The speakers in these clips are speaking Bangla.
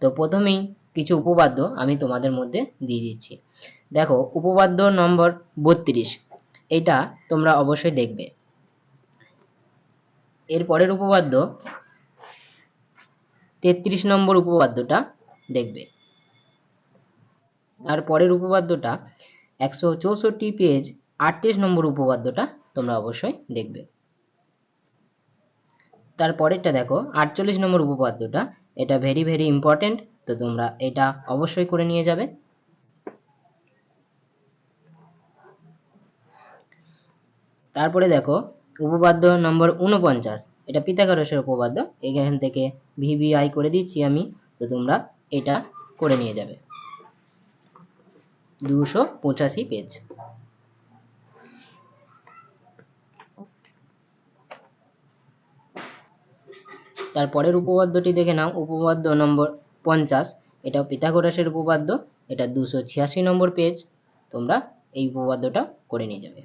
তো প্রথমেই কিছু উপপাদ্য আমি তোমাদের মধ্যে দিয়ে দিচ্ছি। দেখো উপপাদ্য নম্বর 32, এটা তোমরা অবশ্যই দেখবে। এর পরের উপপাদ্য 33 নম্বর উপপাদ্যটা দেখবে। আর পরের উপপাদ্যটা 164 পেজ 38 নম্বর উপপাদ্যটা তোমরা অবশ্যই দেখবে। তারপরেরটা দেখো 48 নম্বর উপপাদ্যটা, এটা ভেরি ভেরি ইম্পর্টেন্ট, তো তোমরা এটা অবশ্যই করে নিয়ে যাবে। তারপরে দেখো উপপাদ্য নম্বর 49, এটা পিথাগোরাসের উপপাদ্য, এখান থেকে ভিভিআই করে দিচ্ছি আমি, তো তোমরা এটা করে নিয়ে যাবে। 285 পেজ। তারপরের উপপাদ্যটি দেখে নাও, উপপাদ্য নম্বর 50, এটাও পিথাগোরাসের উপপাদ্য, এটা 286 নম্বর পেজ, তোমরা এই উপপাদ্যটা করে নিয়ে যাবে।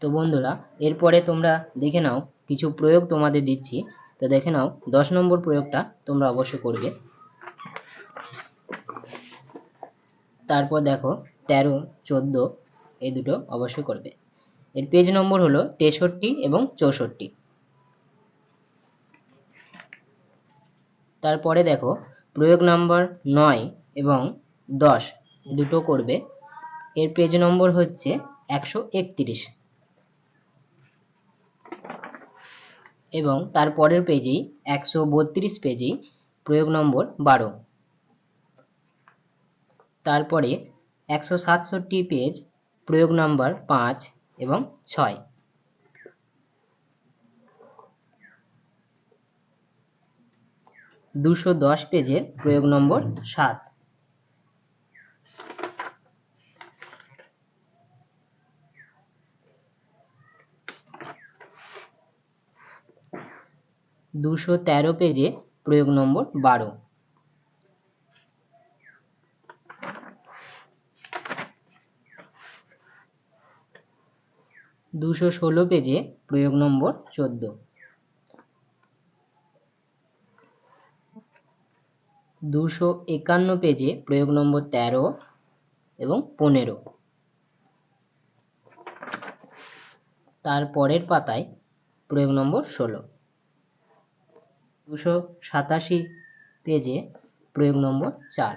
তো বন্ধুরা এরপরে তোমরা দেখে নাও কিছু প্রয়োগ তোমাদের দিচ্ছি, তো দেখে নাও 10 নম্বর প্রয়োগটা তোমরা অবশ্যই করবে। তারপর দেখো 13, 14 এই দুটো অবশ্যই করবে। এর পেজ নম্বর হলো 63 এবং 64। তারপরে দেখো প্রয়োগ নম্বর 9 এবং 10 দুটো করবে। এর পেজ নম্বর হচ্ছে 131 এবং তারপরের পেজেই 132 পেজেই প্রয়োগ নম্বর 12। তারপরে 167 পেজ প্রয়োগ নম্বর 5 এবং 6। দুশো 10 পেজের প্রয়োগ নম্বর 7। 213 পেজে প্রয়োগ নম্বর 12। 216 পেজে প্রয়োগ নম্বর 14। 251 পেজে প্রয়োগ নম্বর 13 এবং 15। তারপরের পাতায় প্রয়োগ নম্বর 16। 287 পেজে প্রয়োগ নম্বর 4।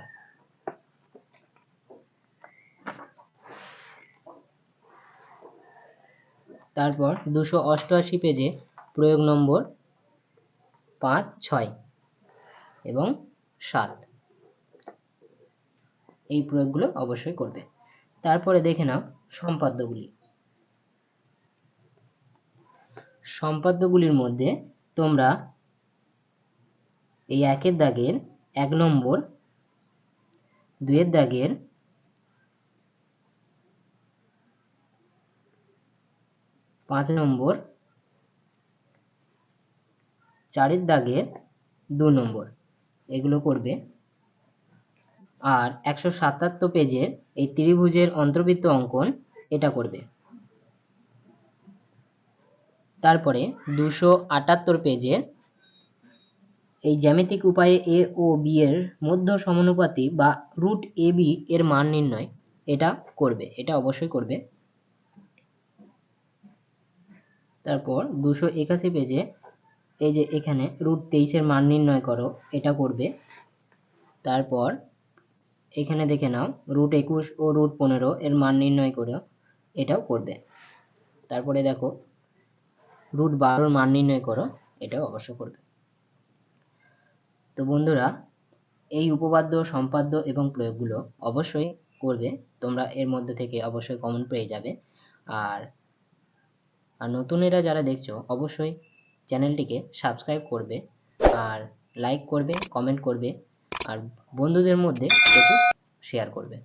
তারপর 288 পেজে প্রয়োগ নম্বর 5, 6 এবং 7। এই প্রয়োগগুলো অবশ্যই করবে। তারপরে দেখে নাও সম্পাদ্যগুলি। সম্পাদ্যগুলির মধ্যে তোমরা এই 1 দাগের 1 নম্বর, 2 দাগের 5 নম্বর, 4 দাগের 2 নম্বর এগুলো করবে। আর 177 পেজের এই ত্রিভুজের অন্তর্বৃত্ত অঙ্কন এটা করবে। তারপরে 278 পেজের এই জ্যামিতিক উপায়ে এ ও বি এর মধ্য সমানুপাতি বা রুট এ বি এর মান নির্ণয় এটা করবে, এটা অবশ্যই করবে। তারপর 281 পেজে এই যে এখানে রুট 23 এর মান নির্ণয় করো, এটা করবে। তারপর এখানে দেখে নাও রুট 21 ও রুট 15 এর মান নির্ণয় করো, এটাও করবে। তারপরে দেখো রুট 12 মান নির্ণয় করো, এটাও অবশ্য করবে। তো বন্ধুরা এই উপপাদ্য, সম্পাদ্য এবং প্রয়োগগুলো অবশ্যই করবে তোমরা, এর মধ্যে থেকে অবশ্যই কমন পেয়ে যাবে। আর নতুনেরা যারা দেখছো অবশ্যই চ্যানেলটিকে সাবস্ক্রাইব করবে, আর লাইক করবে, কমেন্ট করবে, আর বন্ধুদের মধ্যে প্রচুর শেয়ার করবে।